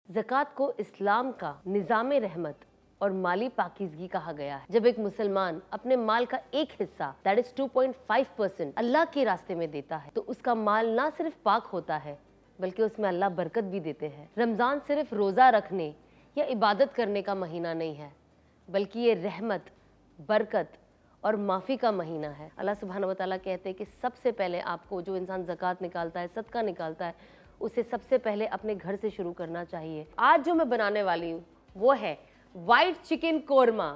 ज़कात को इस्लाम का निज़ाम रहमत और माली पाकीज़गी कहा गया है। जब एक मुसलमान अपने माल का एक हिस्सा दैट इज 2.5% अल्लाह के रास्ते में देता है तो उसका माल ना सिर्फ पाक होता है बल्कि उसमें अल्लाह बरकत भी देते हैं। रमज़ान सिर्फ रोज़ा रखने या इबादत करने का महीना नहीं है बल्कि ये रहमत, बरकत और माफ़ी का महीना है। अल्लाह सुब्हानहू व तआला कहते हैं कि सबसे पहले आपको जो इंसान ज़कात निकालता है, सदका निकालता है, उसे सबसे पहले अपने घर से शुरू करना चाहिए। आज जो मैं बनाने वाली हूँ वो है वाइट चिकन कोरमा।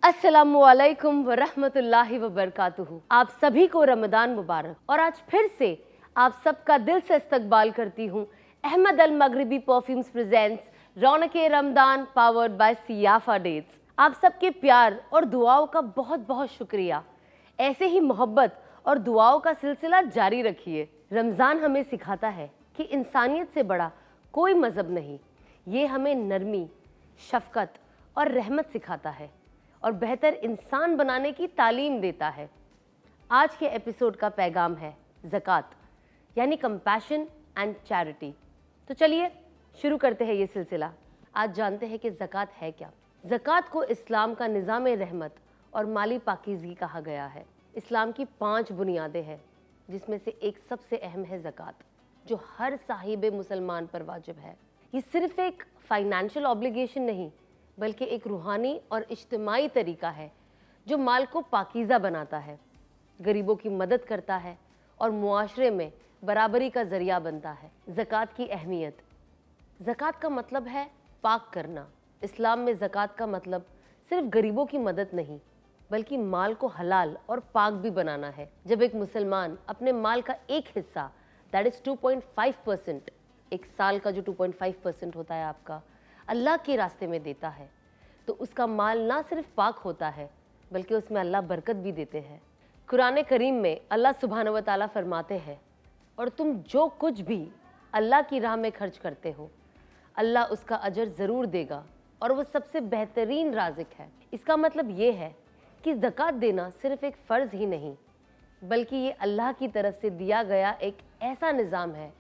अस्सलामुअलैकुम वरहमतुल्लाहि वबरकातुहू। आप सभी को रमज़ान मुबारक। और आज फिर से आप सबका दिल से इस्तकबाल करती हूँ। Ahmed Al Maghribi perfumes presents रौनके Ramzan powered by Siafa dates. आप सबके प्यार और दुआओं का बहुत बहुत शुक्रिया। ऐसे ही मोहब्बत और दुआओं का सिलसिला जारी रखिए। रमज़ान हमें सिखाता है कि इंसानियत से बड़ा कोई मज़हब नहीं। ये हमें नरमी, शफ़क़त और रहमत सिखाता है और बेहतर इंसान बनाने की तालीम देता है। आज के एपिसोड का पैगाम है ज़कात यानी कंपैशन एंड चैरिटी। तो चलिए शुरू करते हैं ये सिलसिला। आज जानते हैं कि ज़कात है क्या। ज़कात को इस्लाम का निज़ाम रहमत और माली पाकीज़गी कहा गया है। इस्लाम की 5 बुनियादें हैं जिसमें से एक सबसे अहम है ज़कात, जो हर साहिब मुसलमान पर वाजिब है। ये सिर्फ एक फाइनेंशियल ऑब्लिगेशन नहीं बल्कि एक रूहानी और इज्तिमाई तरीका है जो माल को पाकीज़ा बनाता है, गरीबों की मदद करता है और मुआशरे में बराबरी का ज़रिया बनता है। ज़कात की अहमियत। ज़कात का मतलब है पाक करना। इस्लाम में ज़कात का मतलब सिर्फ गरीबों की मदद नहीं बल्कि माल को हलाल और पाक भी बनाना है। जब एक मुसलमान अपने माल का एक हिस्सा दैट इज़ 2.5%, एक साल का जो 2.5% होता है आपका, अल्लाह के रास्ते में देता है तो उसका माल ना सिर्फ पाक होता है बल्कि उसमें अल्लाह बरकत भी देते हैं। कुरान करीम में अल्लाह सुब्हानहू व तआला फरमाते हैं, और तुम जो कुछ भी अल्लाह की राह में खर्च करते हो अल्लाह उसका अजर ज़रूर देगा और वो सबसे बेहतरीन राज़िक है। इसका मतलब ये है कि ज़कात देना सिर्फ एक फ़र्ज़ ही नहीं बल्कि ये अल्लाह की तरफ से दिया गया एक ऐसा निज़ाम है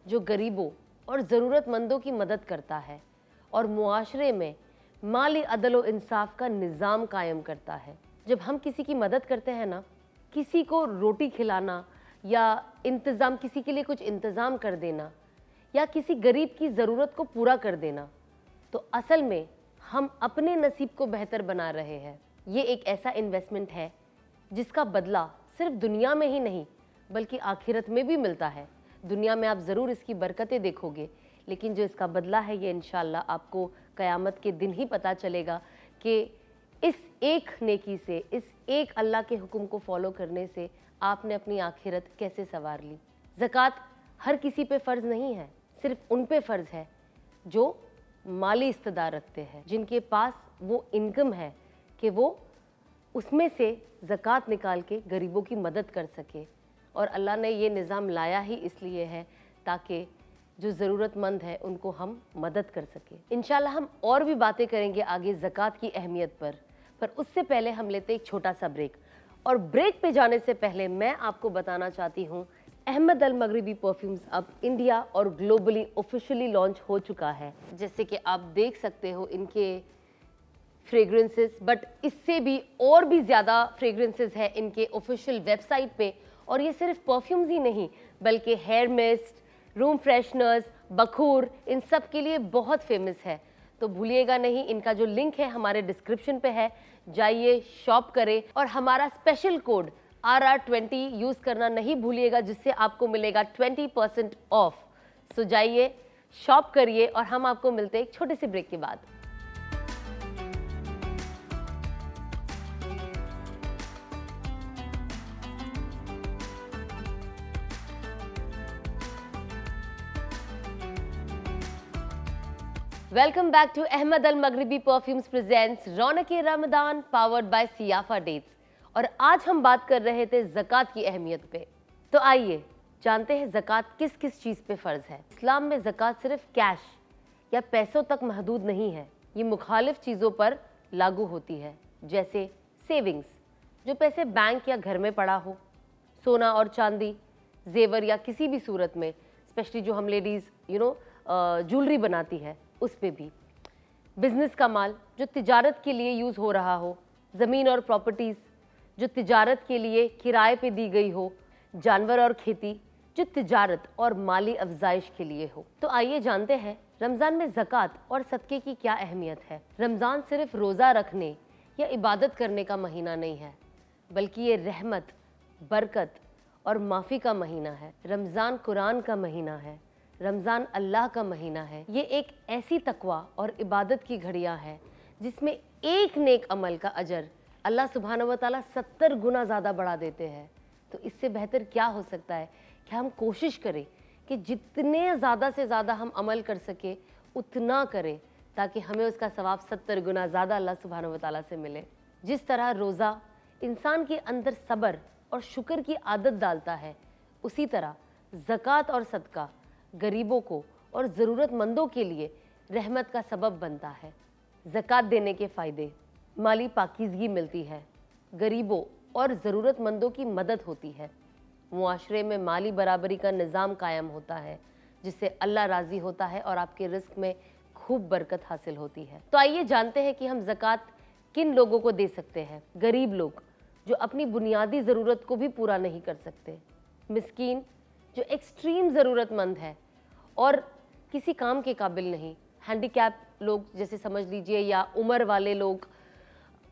जो गरीबों और ज़रूरतमंदों की मदद करता है और मुआशरे में माली अदल व इंसाफ का निज़ाम कायम करता है। जब हम किसी की मदद करते हैं ना, किसी को रोटी खिलाना या इंतज़ाम, किसी के लिए कुछ इंतज़ाम कर देना या किसी गरीब की ज़रूरत को पूरा कर देना, तो असल में हम अपने नसीब को बेहतर बना रहे हैं। ये एक ऐसा इन्वेस्टमेंट है जिसका बदला सिर्फ दुनिया में ही नहीं बल्कि आखिरत में भी मिलता है। दुनिया में आप ज़रूर इसकी बरकतें देखोगे लेकिन जो इसका बदला है ये इंशाल्लाह आपको क़यामत के दिन ही पता चलेगा कि इस एक नेकी से, इस एक अल्लाह के हुक्म को फॉलो करने से आपने अपनी आखिरत कैसे संवार ली। ज़कात हर किसी पे फ़र्ज़ नहीं है, सिर्फ उन पे फ़र्ज़ है जो माली इस्तेदार रखते हैं, जिनके पास वो इनकम है कि वो उसमें से ज़कात निकाल के गरीबों की मदद कर सके। और अल्लाह ने ये निज़ाम लाया ही इसलिए है ताकि जो ज़रूरतमंद है उनको हम मदद कर सकें। इंशाल्लाह हम और भी बातें करेंगे आगे ज़कात की अहमियत पर उससे पहले हम लेते एक छोटा सा ब्रेक। और ब्रेक पे जाने से पहले मैं आपको बताना चाहती हूँ अहमद अल मगरिबी परफ्यूम्स अब इंडिया और ग्लोबली ऑफिशियली लॉन्च हो चुका है। जैसे कि आप देख सकते हो इनके फ्रेग्रेंसेस, बट इससे भी और भी ज़्यादा फ्रेग्रेंसेस है इनके ऑफिशियल वेबसाइट पे। और ये सिर्फ परफ्यूम्स ही नहीं बल्कि हेयर मिस्ट, रूम फ्रेशनर्स, बखूर, इन सब के लिए बहुत फेमस है। तो भूलिएगा नहीं, इनका जो लिंक है हमारे डिस्क्रिप्शन पे है, जाइए शॉप करें और हमारा स्पेशल कोड RR20 यूज़ करना नहीं भूलिएगा जिससे आपको मिलेगा 20% ऑफ। सो जाइए शॉप करिए और हम आपको मिलते हैं एक छोटे से ब्रेक के बाद। Welcome back to Ahmed Al Maghribi perfumes presents रौनके Ramzan powered by Siafa dates. और आज हम बात कर रहे थे ज़कात की अहमियत पे। तो आइए जानते हैं ज़कात किस किस चीज़ पे फ़र्ज़ है। इस्लाम में ज़कात सिर्फ कैश या पैसों तक महदूद नहीं है, ये मुखालिफ चीज़ों पर लागू होती है जैसे सेविंग्स, जो पैसे बैंक या घर में पड़ा हो, सोना और चांदी, जेवर या किसी भी सूरत में, स्पेशली जो हम लेडीज़ ज्वेलरी बनाती है उस पे भी, बिजनेस का माल जो तिजारत के लिए यूज़ हो रहा हो, ज़मीन और प्रॉपर्टीज़ जो तिजारत के लिए किराए पे दी गई हो, जानवर और खेती जो तिजारत और माली अफजाइश के लिए हो। तो आइए जानते हैं रमज़ान में ज़कात और सदक़े की क्या अहमियत है। रमज़ान सिर्फ रोज़ा रखने या इबादत करने का महीना नहीं है, बल्कि ये रहमत, बरकत और माफ़ी का महीना है। रमज़ान कुरान का महीना है, रमज़ान अल्लाह का महीना है। ये एक ऐसी तकवा और इबादत की घड़ियाँ है जिसमें एक नेक अमल का अजर अल्लाह सुब्हानहू व तआला 70 गुना ज़्यादा बढ़ा देते हैं। तो इससे बेहतर क्या हो सकता है कि हम कोशिश करें कि जितने ज़्यादा से ज़्यादा हम अमल कर सके उतना करें, ताकि हमें उसका सवाब 70 गुना ज़्यादा अल्लाह सुब्हानहू व तआला से मिले। जिस तरह रोज़ा इंसान के अंदर सब्र और शुक्र की आदत डालता है, उसी तरह ज़कात और सदका गरीबों को और ज़रूरतमंदों के लिए रहमत का सबब बनता है। ज़कात देने के फ़ायदे: माली पाकीज़गी मिलती है, गरीबों और ज़रूरतमंदों की मदद होती है, मुआशरे में माली बराबरी का निज़ाम कायम होता है, जिससे अल्लाह राज़ी होता है और आपके रिस्क में खूब बरकत हासिल होती है। तो आइए जानते हैं कि हम ज़कात किन लोगों को दे सकते हैं। गरीब लोग जो अपनी बुनियादी ज़रूरत को भी पूरा नहीं कर सकते, मिस्कीन जो एक्सट्रीम ज़रूरतमंद है और किसी काम के काबिल नहीं, हैंडीकैप लोग जैसे समझ लीजिए, या उम्र वाले लोग,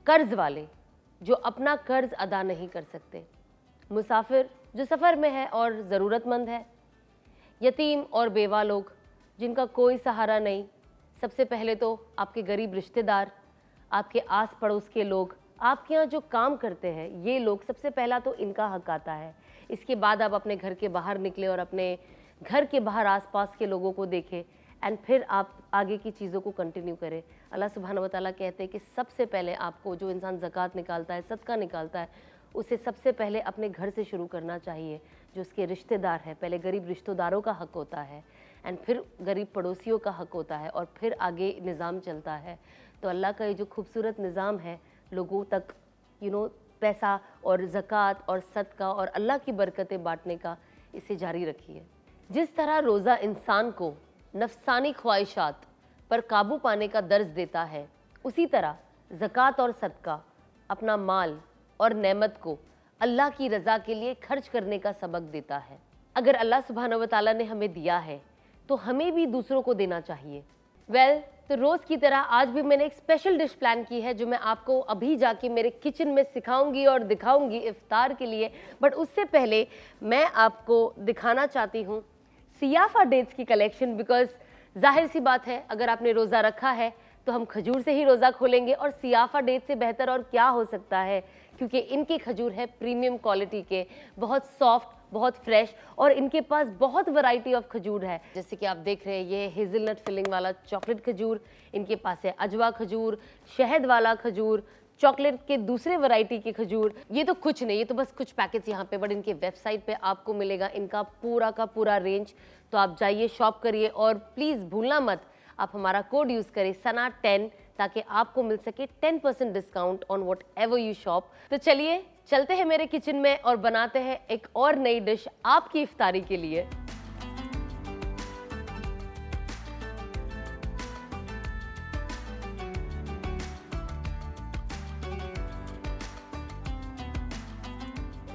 कर्ज़ वाले जो अपना कर्ज़ अदा नहीं कर सकते, मुसाफिर जो सफ़र में है और ज़रूरतमंद है, यतीम और बेवा लोग जिनका कोई सहारा नहीं। सबसे पहले तो आपके गरीब रिश्तेदार, आपके आस पड़ोस के लोग, आपके यहाँ जो काम करते हैं ये लोग, सबसे पहला तो इनका हक आता है। इसके बाद आप अपने घर के बाहर निकले और अपने घर के बाहर आसपास के लोगों को देखें, एंड फिर आप आगे की चीज़ों को कंटिन्यू करें। अल्लाह सुब्हानहू व तआला कहते हैं कि सबसे पहले आपको, जो इंसान ज़कात निकालता है, सदका निकालता है, उसे सबसे पहले अपने घर से शुरू करना चाहिए। जो उसके रिश्तेदार हैं, पहले गरीब रिश्तेदारों का हक होता है, एंड फिर गरीब पड़ोसियों का हक होता है, और फिर आगे निज़ाम चलता है। तो अल्लाह का ये जो खूबसूरत निज़ाम है लोगों तक पैसा और ज़कात और सदका और अल्लाह की बरकतें बांटने का, इसे जारी रखिए। जिस तरह रोज़ा इंसान को नफ्सानी ख्वाहिशात पर काबू पाने का दर्ज देता है, उसी तरह ज़कात और सदका अपना माल और नेमत को अल्लाह की रज़ा के लिए खर्च करने का सबक देता है। अगर अल्लाह सुब्हानहू व तआला ने हमें दिया है तो हमें भी दूसरों को देना चाहिए। तो रोज़ की तरह आज भी मैंने एक स्पेशल डिश प्लान की है, जो मैं आपको अभी जाके मेरे किचन में सिखाऊंगी और दिखाऊंगी इफ्तार के लिए। बट उससे पहले मैं आपको दिखाना चाहती हूँ सियाफ़ा डेट्स की कलेक्शन, बिकॉज जाहिर सी बात है अगर आपने रोज़ा रखा है तो हम खजूर से ही रोज़ा खोलेंगे, और सियाफ़ा डेट्स से बेहतर और क्या हो सकता है, क्योंकि इनके खजूर है प्रीमियम क्वालिटी के, बहुत सॉफ्ट, बहुत फ्रेश, और इनके पास बहुत वैरायटी ऑफ खजूर है। जैसे कि आप देख रहे हैं, ये हेज़लनट फिलिंग वाला चॉकलेट खजूर, इनके पास है अजवा खजूर, शहद वाला खजूर, चॉकलेट के दूसरे वैरायटी के खजूर। ये तो कुछ नहीं, ये तो बस कुछ पैकेट्स यहाँ पे, बट इनके वेबसाइट पे आपको मिलेगा इनका पूरा का पूरा रेंज। तो आप जाइए, शॉप करिए, और प्लीज़ भूलना मत आप हमारा कोड यूज़ करें सना10, ताकि आपको मिल सके 10% discount on what ever you shop. तो चलिए चलते हैं मेरे किचन में और बनाते हैं एक और नई डिश आपकी इफ्तारी के लिए।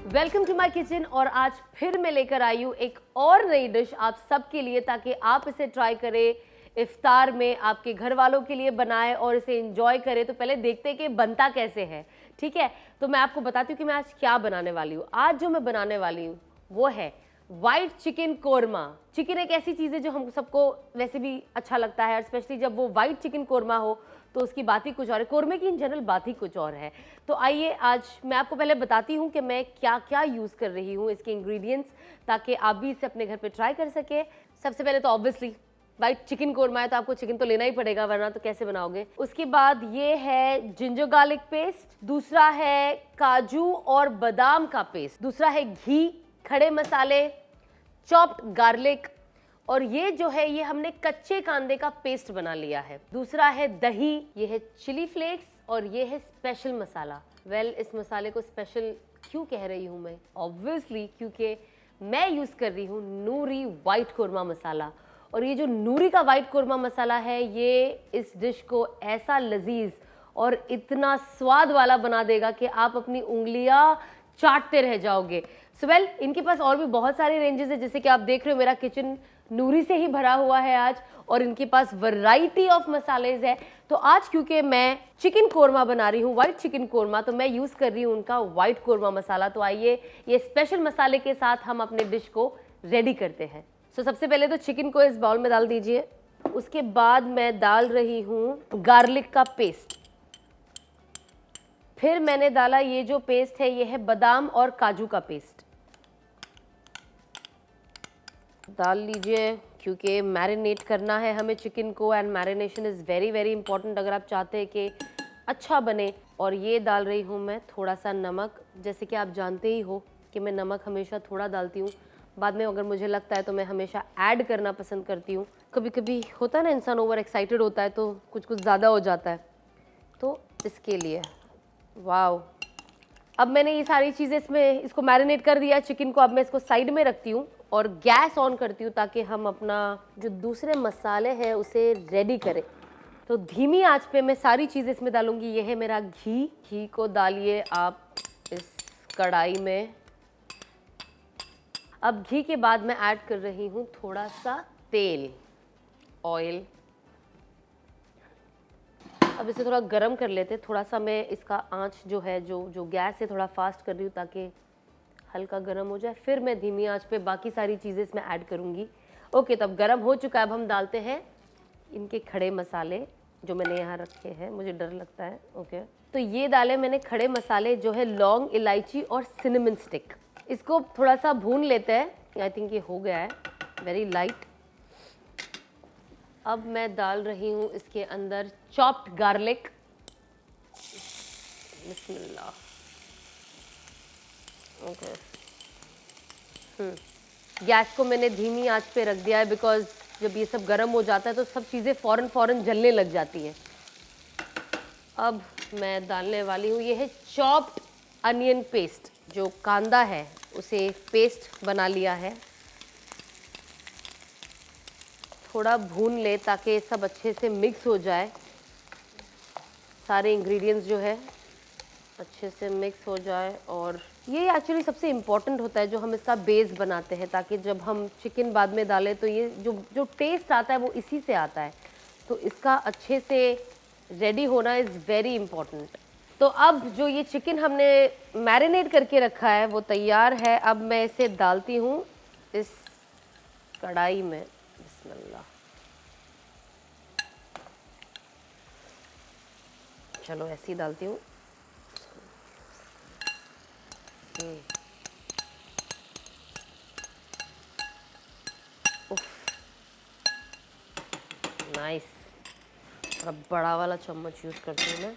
वेलकम टू माय किचन, और आज फिर मैं लेकर आई हूँ एक और नई डिश आप सबके लिए, ताकि आप इसे ट्राई करें इफ्तार में, आपके घर वालों के लिए बनाएं और इसे एंजॉय करें। तो पहले देखते हैं कि बनता कैसे है, ठीक है। तो मैं आपको बताती हूँ कि मैं आज क्या बनाने वाली हूँ। आज जो मैं बनाने वाली हूँ वो है वाइट चिकन कोरमा। चिकन एक ऐसी चीज़ है जो हम सबको वैसे भी अच्छा लगता है, और स्पेशली जब वो वाइट चिकन कोरमा हो तो उसकी बात ही कुछ और है। कोरमे की इन जनरल बात ही कुछ और है। तो आइए आज मैं आपको पहले बताती हूँ कि मैं क्या क्या यूज़ कर रही हूँ, इसके इंग्रेडिएंट्स, ताकि आप भी इसे अपने घर पे ट्राई कर सके। सबसे पहले तो ऑब्वियसली वाइट चिकन कोरमा है तो आपको चिकन तो लेना ही पड़ेगा, वरना तो कैसे बनाओगे। उसके बाद ये है जिंजर गार्लिक पेस्ट, दूसरा है काजू और बादाम का पेस्ट, दूसरा है घी, खड़े मसाले, चॉप्ड गार्लिक, और ये जो है ये हमने कच्चे कांदे का पेस्ट बना लिया है। दूसरा है दही, ये है चिली फ्लेक्स, और ये है स्पेशल मसाला। इस मसाले को स्पेशल क्यों कह रही हूँ मैं? ऑब्वियसली क्योंकि मैं यूज़ कर रही हूँ नूरी वाइट कोरमा मसाला। और ये जो नूरी का वाइट कोरमा मसाला है, ये इस डिश को ऐसा लजीज और इतना स्वाद वाला बना देगा कि आप अपनी उंगलियां चाटते रह जाओगे। इनके पास और भी बहुत सारे रेंजेस है, जैसे कि आप देख रहे हो मेरा किचन नूरी से ही भरा हुआ है आज, और इनके पास वैरायटी ऑफ मसालेज है। तो आज क्योंकि मैं चिकन कोरमा बना रही हूँ, वाइट चिकन कोरमा, तो मैं यूज़ कर रही हूँ उनका वाइट कोरमा मसाला। तो आइए ये स्पेशल मसाले के साथ हम अपने डिश को रेडी करते हैं। सबसे पहले तो चिकन को इस बाउल में डाल दीजिए। उसके बाद मैं डाल रही हूँ गार्लिक का पेस्ट। फिर मैंने डाला ये जो पेस्ट है, ये है बादाम और काजू का पेस्ट। डाल लीजिए क्योंकि मैरिनेट करना है हमें चिकन को, and marination is very very important अगर आप चाहते हैं कि अच्छा बने। और ये डाल रही हूँ मैं थोड़ा सा नमक। जैसे कि आप जानते ही हो कि मैं नमक हमेशा थोड़ा डालती हूँ, बाद में अगर मुझे लगता है तो मैं हमेशा ऐड करना पसंद करती हूँ। कभी कभी होता है ना, इंसान ओवर एक्साइटेड होता है तो कुछ ज़्यादा हो जाता है, तो इसके लिए वाओ। अब मैंने ये सारी चीज़ें इसको मैरिनेट कर दिया चिकन को। अब मैं इसको साइड में रखती हूँ और गैस ऑन करती हूँ ताकि हम अपना जो दूसरे मसाले हैं उसे रेडी करें। तो धीमी आंच पे मैं सारी चीज़ें इसमें डालूंगी। ये है मेरा घी को डालिए आप इस कढ़ाई में। अब घी के बाद मैं ऐड कर रही हूँ थोड़ा सा तेल, ऑयल। अब इसे थोड़ा गरम कर लेते। थोड़ा सा मैं इसका आंच जो है, जो गैस है, थोड़ा फास्ट कर रही हूँ ताकि हल्का गरम हो जाए। फिर मैं धीमी आंच पे बाकी सारी चीज़ें इसमें ऐड करूँगी। ओके, तब गरम हो चुका है। अब हम डालते हैं इनके खड़े मसाले जो मैंने यहाँ रखे हैं, मुझे डर लगता है। ओके, तो ये डाले मैंने खड़े मसाले जो है लौंग, इलायची और सिनेमन स्टिक। इसको थोड़ा सा भून लेते हैं। आई थिंक ये हो गया है वेरी लाइट। अब मैं डाल रही हूँ इसके अंदर चॉप्ड गार्लिक। बिस्मिल्लाह। ओके, गैस को मैंने धीमी आंच पे रख दिया है बिकॉज जब ये सब गर्म हो जाता है तो सब चीज़ें फ़ौरन जलने लग जाती हैं। अब मैं डालने वाली हूँ, ये है चॉप्ड अनियन पेस्ट। जो कांदा है उसे पेस्ट बना लिया है। थोड़ा भून ले ताकि सब अच्छे से मिक्स हो जाए, सारे इंग्रेडिएंट्स जो है अच्छे से मिक्स हो जाए। और ये एक्चुअली सबसे इम्पॉर्टेंट होता है जो हम इसका बेस बनाते हैं, ताकि जब हम चिकन बाद में डालें तो ये जो टेस्ट आता है वो इसी से आता है। तो इसका अच्छे से रेडी होना इज़ वेरी इम्पॉर्टेंट। तो अब जो ये चिकन हमने मैरिनेट करके रखा है वो तैयार है। अब मैं इसे डालती हूँ इस कढ़ाई में। बिस्मिल्लाह। चलो ऐसे ही डालती हूँ। नाइस। थोड़ा बड़ा वाला चम्मच यूज़ करती हूँ मैं।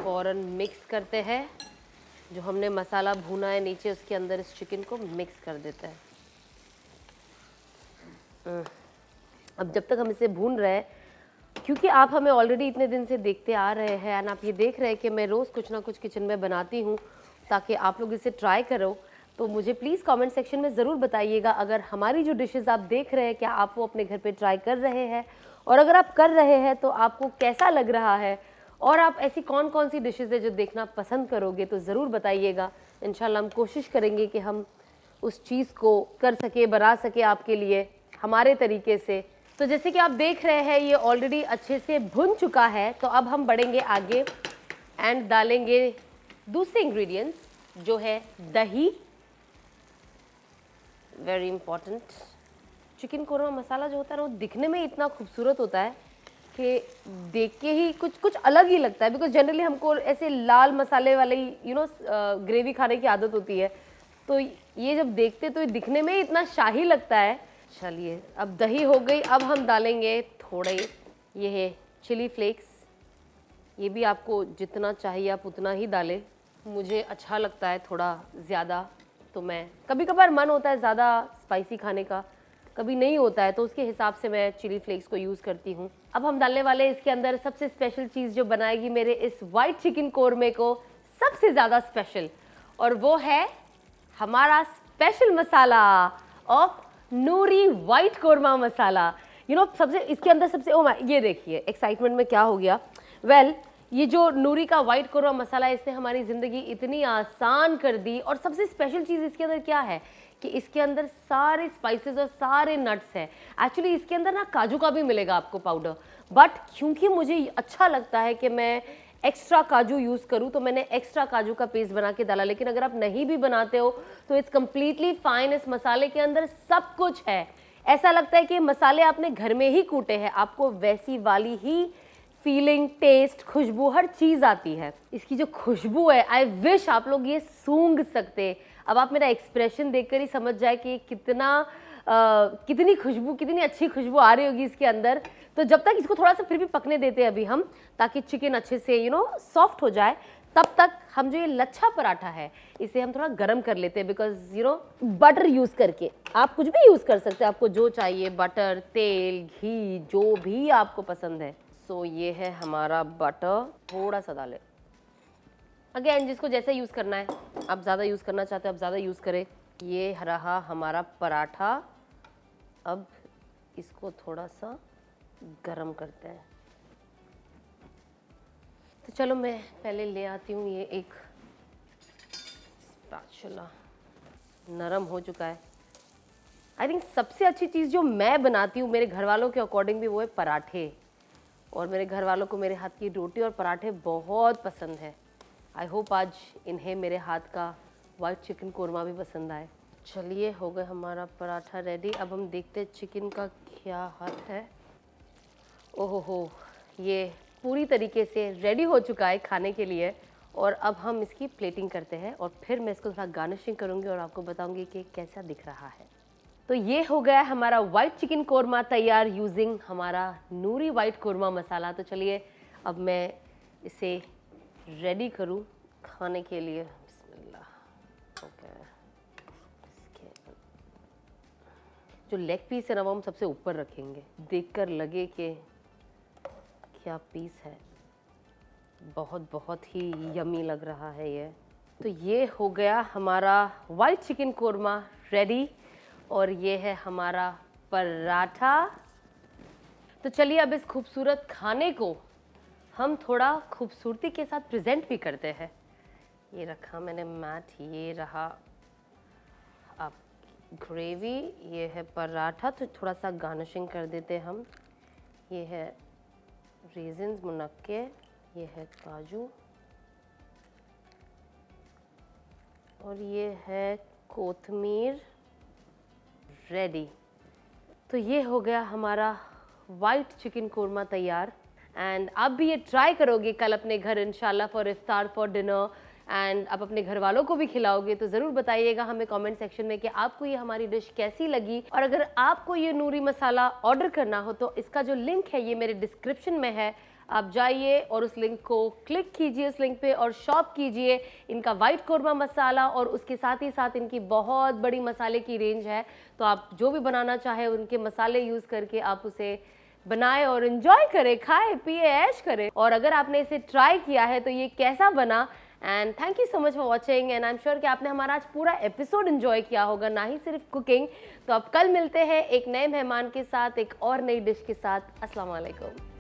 फ़ौरन मिक्स करते हैं। जो हमने मसाला भूना है नीचे, उसके अंदर इस चिकन को मिक्स कर देते हैं। अब जब तक हम इसे भून रहे हैं, क्योंकि आप हमें ऑलरेडी इतने दिन से देखते आ रहे हैं एंड आप ये देख रहे हैं कि मैं रोज़ कुछ ना कुछ किचन में बनाती हूँ ताकि आप लोग इसे ट्राई करो, तो मुझे प्लीज़ कमेंट सेक्शन में ज़रूर बताइएगा अगर हमारी जो डिशेज़ आप देख रहे हैं क्या आप वो अपने घर पे ट्राई कर रहे हैं, और अगर आप कर रहे हैं तो आपको कैसा लग रहा है, और आप ऐसी कौन कौन सी डिशेज़ है जो देखना पसंद करोगे तो ज़रूर बताइएगा। इंशाल्लाह हम कोशिश करेंगे कि हम उस चीज़ को कर सके, बना सके आपके लिए हमारे तरीके से। तो जैसे कि आप देख रहे हैं ये ऑलरेडी अच्छे से भुन चुका है। तो अब हम बढ़ेंगे आगे एंड डालेंगे दूसरे इंग्रेडिएंट्स जो है दही। Very important. चिकन कोरमा मसाला जो होता है ना वो दिखने में इतना खूबसूरत होता है कि देख के ही कुछ अलग ही लगता है। बिकॉज जनरली हमको ऐसे लाल मसाले वाले ग्रेवी खाने की आदत होती है, तो ये जब देखते तो ये दिखने में ही इतना शाही लगता है। चलिए अब दही हो गई। अब हम डालेंगे थोड़े, ये है चिली फ्लेक्स। ये भी आपको जितना चाहिए आप उतना ही डालें। मुझे अच्छा लगता है थोड़ा ज़्यादा, तो मैं कभी कभार मन होता है ज़्यादा स्पाइसी खाने का, कभी नहीं होता है, तो उसके हिसाब से मैं चिली फ्लेक्स को यूज़ करती हूँ। अब हम डालने वाले इसके अंदर सबसे स्पेशल चीज़ जो बनाएगी मेरे इस वाइट चिकन कोरमे को सबसे ज़्यादा स्पेशल, और वो है हमारा special masala of Noori white korma masala. सबसे इसके अंदर सबसे ये देखिए एक्साइटमेंट में क्या हो गया। ये जो नूरी का वाइट कोरमा मसाला है, इसने हमारी ज़िंदगी इतनी आसान कर दी। और सबसे स्पेशल चीज़ इसके अंदर क्या है कि इसके अंदर सारे स्पाइसेस और सारे नट्स हैं। एक्चुअली इसके अंदर ना काजू का भी मिलेगा आपको पाउडर, बट क्योंकि मुझे अच्छा लगता है कि मैं एक्स्ट्रा काजू यूज़ करूँ, तो मैंने एक्स्ट्रा काजू का पेस्ट बना के डाला। लेकिन अगर आप नहीं भी बनाते हो तो इट्स कम्प्लीटली फाइन। इस मसाले के अंदर सब कुछ है। ऐसा लगता है कि मसाले आपने घर में ही कूटे हैं, आपको वैसी वाली ही फीलिंग, टेस्ट, खुशबू, हर चीज़ आती है। इसकी जो खुशबू है, आई विश आप लोग ये सूंघ सकते। अब आप मेरा एक्सप्रेशन देखकर ही समझ जाए कि कितनी खुशबू, कितनी अच्छी खुशबू आ रही होगी इसके अंदर। तो जब तक इसको थोड़ा सा फिर भी पकने देते हैं अभी हम, ताकि चिकन अच्छे से सॉफ्ट हो जाए, तब तक हम जो ये लच्छा पराठा है इसे हम थोड़ा गर्म कर लेते हैं। बिकॉज बटर यूज़ करके आप कुछ भी यूज़ कर सकते हैं, आपको जो चाहिए, बटर, तेल, घी, जो भी आपको पसंद है। सो ये है हमारा बटर, थोड़ा सा डालें। अगेन जिसको जैसे यूज़ करना है, आप ज़्यादा यूज़ करना चाहते हैं आप ज़्यादा यूज़ करें। ये रहा हमारा पराठा। अब इसको थोड़ा सा गरम करते हैं। तो चलो मैं पहले ले आती हूँ ये एक स्पैचुला। नरम हो चुका है। आई थिंक सबसे अच्छी चीज़ जो मैं बनाती हूँ मेरे घर वालों के अकॉर्डिंग भी, वो है पराठे। और मेरे घर वालों को मेरे हाथ की रोटी और पराठे बहुत पसंद है। आई होप आज इन्हें मेरे हाथ का वाइट चिकन कोरमा भी पसंद आए। चलिए, हो गया हमारा पराठा रेडी। अब हम देखते हैं चिकन का क्या हाल है। ओहो हो, ये पूरी तरीके से रेडी हो चुका है खाने के लिए। और अब हम इसकी प्लेटिंग करते हैं और फिर मैं इसको थोड़ा गार्निशिंग करूँगी और आपको बताऊँगी कि कैसा दिख रहा है। तो ये हो गया हमारा वाइट चिकन कोरमा तैयार यूजिंग हमारा नूरी वाइट कोरमा मसाला। तो चलिए अब मैं इसे रेडी करूँ खाने के लिए। बिस्मिल्लाह। ओके, जो लेग पीस है ना, वो हम सबसे ऊपर रखेंगे, देखकर लगे कि क्या पीस है। बहुत बहुत ही यमी लग रहा है ये। तो ये हो गया हमारा वाइट चिकन कोरमा रेडी, और ये है हमारा पराठा। तो चलिए अब इस खूबसूरत खाने को हम थोड़ा खूबसूरती के साथ प्रेजेंट भी करते हैं। ये रखा मैंने मैट, ये रहा आप ग्रेवी, ये है पराठा। तो थोड़ा सा गार्निशिंग कर देते हैं हम। ये है रेजिन्स, मुनक्के, ये है काजू, और ये है कोथमीर। रेडी। तो ये हो गया हमारा वाइट चिकन कोरमा तैयार। एंड आप भी ये ट्राई करोगे कल अपने घर इंशाल्लाह फॉर इफ्तार, फॉर डिनर, एंड आप अपने घर वालों को भी खिलाओगे। तो ज़रूर बताइएगा हमें कमेंट सेक्शन में कि आपको ये हमारी डिश कैसी लगी। और अगर आपको ये नूरी मसाला ऑर्डर करना हो तो इसका जो लिंक है ये मेरे डिस्क्रिप्शन में है। आप जाइए और उस लिंक को क्लिक कीजिए, उस लिंक पे, और शॉप कीजिए इनका वाइट कोरमा मसाला। और उसके साथ ही साथ इनकी बहुत बड़ी मसाले की रेंज है। तो आप जो भी बनाना चाहे उनके मसाले यूज़ करके आप उसे बनाए और एंजॉय करें, खाए पिए ऐश करें। और अगर आपने इसे ट्राई किया है तो ये कैसा बना। And thank you so much for watching. And I am sure कि आपने हमारा आज पूरा एपिसोड एंजॉय किया होगा, ना ही सिर्फ कुकिंग। तो अब कल मिलते हैं एक नए मेहमान के साथ, एक और नई डिश के साथ। अस्सलाम वालेकुम।